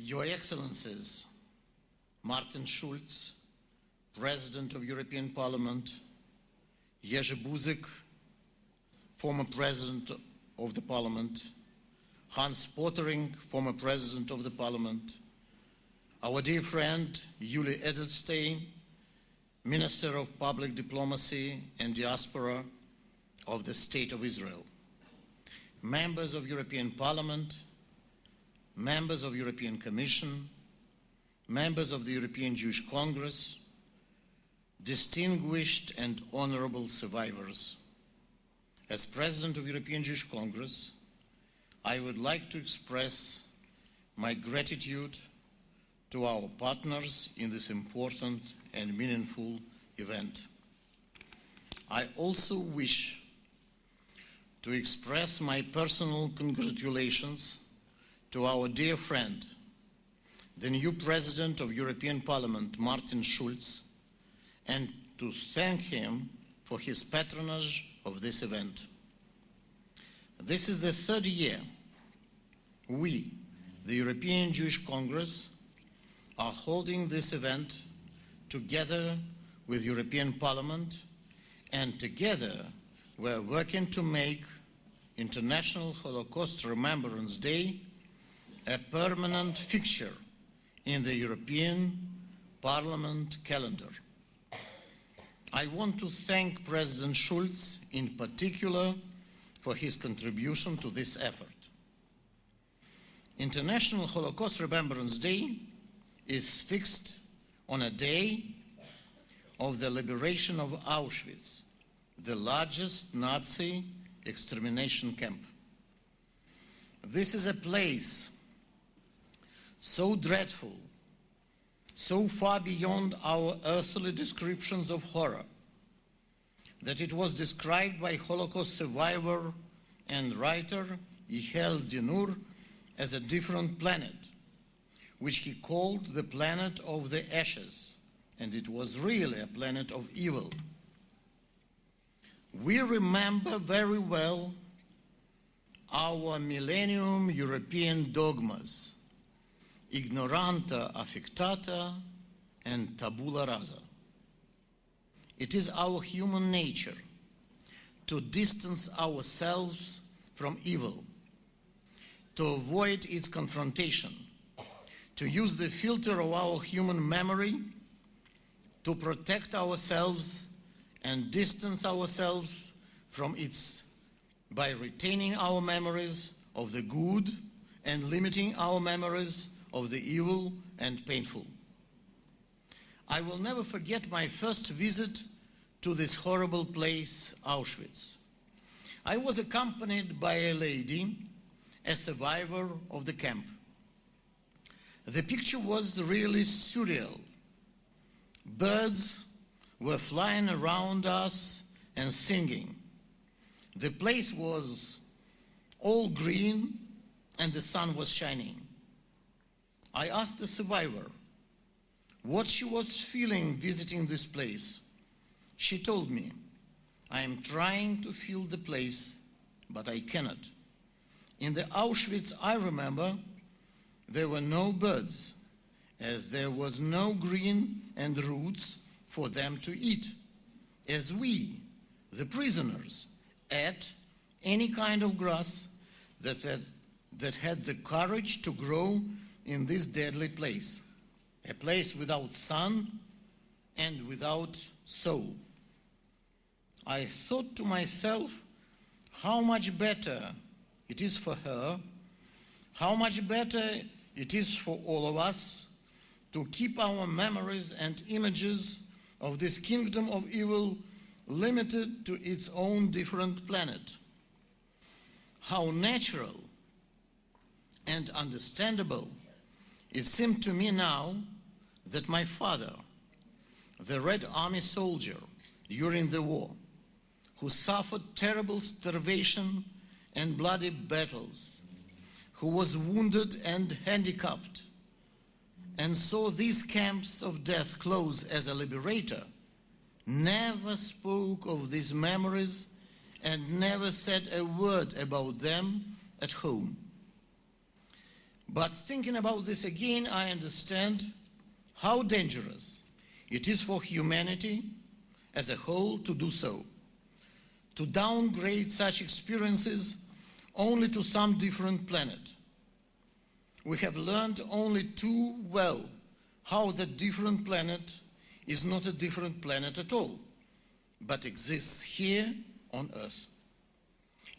Your Excellencies, Martin Schulz, President of European Parliament, Jewsih, former President of the Parliament, Hans Pottering, former President of the Parliament, our dear friend Yuli Edelstein, Minister of Public Diplomacy and Diaspora of the State of Israel, members of European Parliament, members of European Commission, members of the European Jewish Congress, distinguished and honorable survivors. As President of European Jewish Congress, I would like to express my gratitude to our partners in this important and meaningful event. I also wish to express my personal congratulations to our dear friend, the new President of European Parliament, Martin Schulz, and to thank him for his patronage of this event. This is the third year we, the European Jewish Congress, are holding this event together with European Parliament, and together we're working to make International Holocaust Remembrance Day a permanent fixture in the European Parliament calendar. I want to thank President Schulz in particular for his contribution to this effort. International Holocaust Remembrance Day is fixed on a day of the liberation of Auschwitz, the largest Nazi extermination camp. This is a place so dreadful, so far beyond our earthly descriptions of horror, that it was described by Holocaust survivor and writer Yichel Dinur as a different planet, which he called the planet of the ashes, and it was really a planet of evil. We remember very well our millennium European dogmas, ignoranta affectata and tabula rasa. It is our human nature to distance ourselves from evil, to avoid its confrontation, to use the filter of our human memory to protect ourselves and distance ourselves from it by retaining our memories of the good and limiting our memories of the evil and painful. I will never forget my first visit to this horrible place, Auschwitz. I was accompanied by a lady, a survivor of the camp. The picture was really surreal. Birds were flying around us and singing. The place was all green and the sun was shining. I asked the survivor what she was feeling visiting this place. She told me, "I am trying to feel the place, but I cannot. In the Auschwitz I remember, there were no birds, as there was no green and roots for them to eat, as we, the prisoners, ate any kind of grass that had the courage to grow in this deadly place, a place without sun and without soul." I thought to myself how much better it is for her, how much better it is for all of us to keep our memories and images of this kingdom of evil limited to its own different planet. How natural and understandable it seemed to me now that my father, the Red Army soldier during the war, who suffered terrible starvation and bloody battles, who was wounded and handicapped, and saw these camps of death close as a liberator, never spoke of these memories and never said a word about them at home. But thinking about this again, I understand how dangerous it is for humanity as a whole to do so, to downgrade such experiences only to some different planet. We have learned only too well how that different planet is not a different planet at all, but exists here on Earth.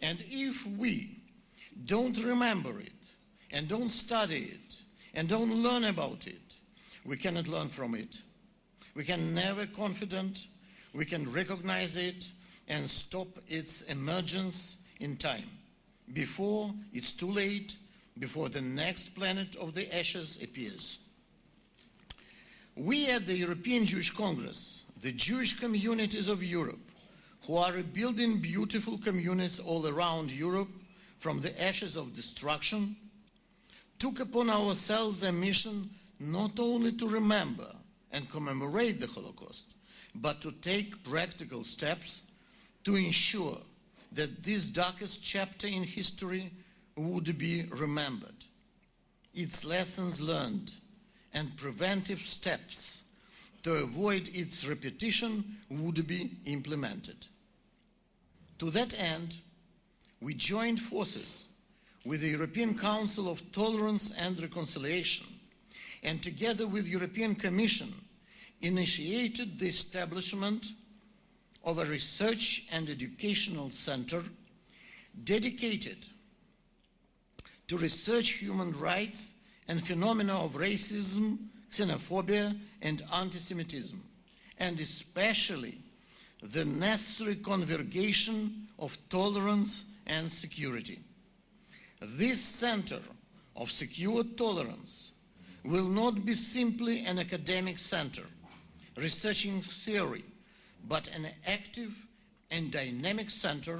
And if we don't remember it, and don't study it, and don't learn about it, we cannot learn from it. We can never confident, we can recognize it and stop its emergence in time, before it's too late, before the next planet of the ashes appears. We at the European Jewish Congress, the Jewish communities of Europe, who are rebuilding beautiful communities all around Europe from the ashes of destruction, took upon ourselves a mission not only to remember and commemorate the Holocaust, but to take practical steps to ensure that this darkest chapter in history would be remembered, its lessons learned, and preventive steps to avoid its repetition would be implemented. To that end, we joined forces with the European Council of Tolerance and Reconciliation, and together with the European Commission, initiated the establishment of a research and educational center dedicated to research human rights and phenomena of racism, xenophobia, and anti-Semitism, and especially the necessary convergation of tolerance and security. This center of secure tolerance will not be simply an academic center researching theory, but an active and dynamic center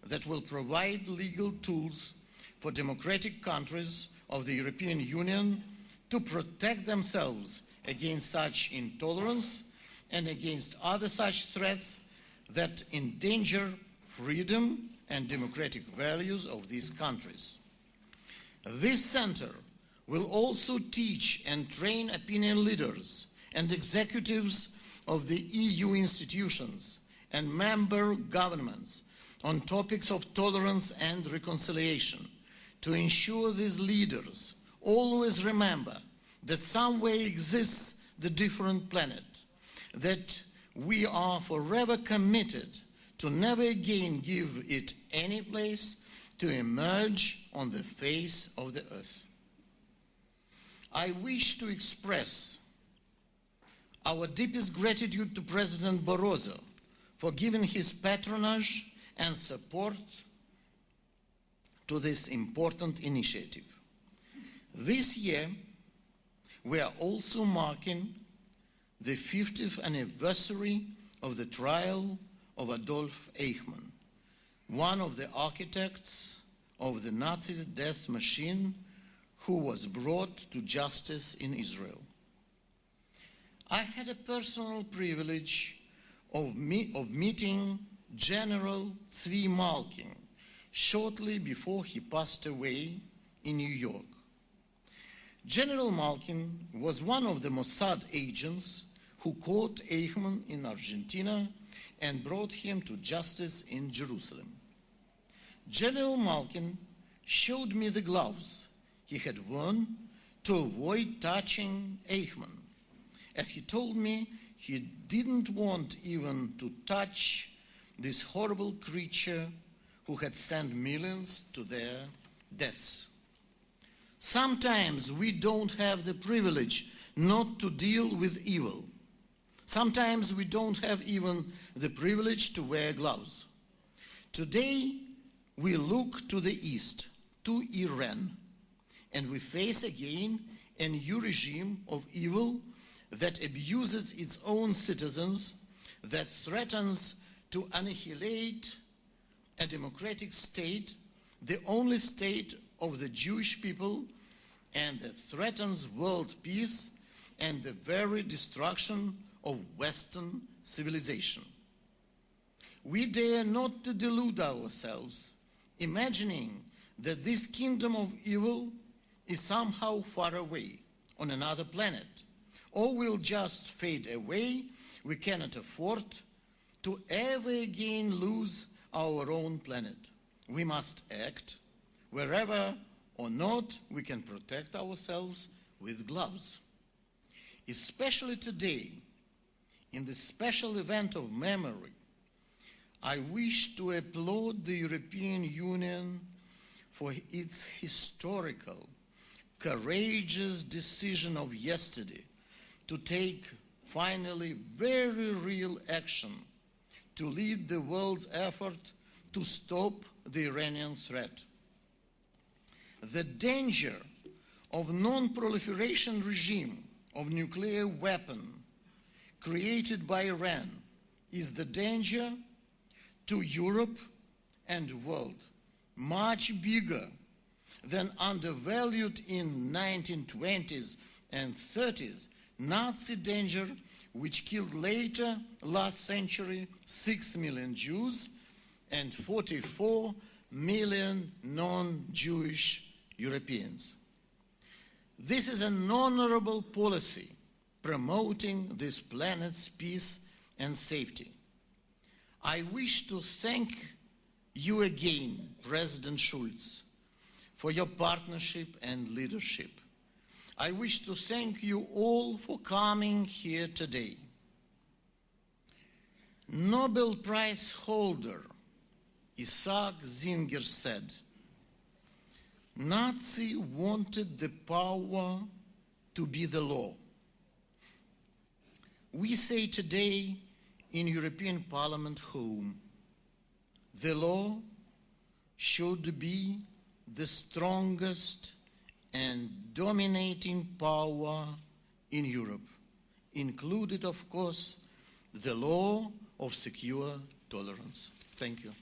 that will provide legal tools for democratic countries of the European Union to protect themselves against such intolerance and against other such threats that endanger freedom and democratic values of these countries. This center will also teach and train opinion leaders and executives of the EU institutions and member governments on topics of tolerance and reconciliation, to ensure these leaders always remember that somewhere exists the different planet, that we are forever committed to never again give it any place to emerge on the face of the earth. I wish to express our deepest gratitude to President Barroso for giving his patronage and support to this important initiative. This year, we are also marking the 50th anniversary of the trial of Adolf Eichmann, one of the architects of the Nazi death machine who was brought to justice in Israel. I had a personal privilege of meeting General Zvi Malkin shortly before he passed away in New York. General Malkin was one of the Mossad agents who caught Eichmann in Argentina and brought him to justice in Jerusalem. General Malkin showed me the gloves he had worn to avoid touching Eichmann, as he told me he didn't want even to touch this horrible creature who had sent millions to their deaths. Sometimes we don't have the privilege not to deal with evil. Sometimes we don't have even the privilege to wear gloves. Today, we look to the east, to Iran, and we face again a new regime of evil that abuses its own citizens, that threatens to annihilate a democratic state, the only state of the Jewish people, and that threatens world peace and the very destruction of Western civilization. We dare not to delude ourselves, imagining that this kingdom of evil is somehow far away on another planet, or will just fade away. We cannot afford to ever again lose our own planet. We must act wherever or not we can protect ourselves with gloves. Especially today, in the special event of memory, I wish to applaud the European Union for its historical, courageous decision of yesterday to take finally very real action to lead the world's effort to stop the Iranian threat. The danger of non-proliferation regime of nuclear weapon created by Iran is the danger to Europe and world, much bigger than undervalued in 1920s and 30s Nazi danger, which killed later last century 6 million Jews and 44 million non-Jewish Europeans. This is an honorable policy promoting this planet's peace and safety. I wish to thank you again, President Schulz, for your partnership and leadership. I wish to thank you all for coming here today. Nobel Prize holder Isaac Zinger said, "Nazi wanted the power to be the law." We say today in European Parliament home, the law should be the strongest and dominating power in Europe, included, of course, the law of secure tolerance. Thank you.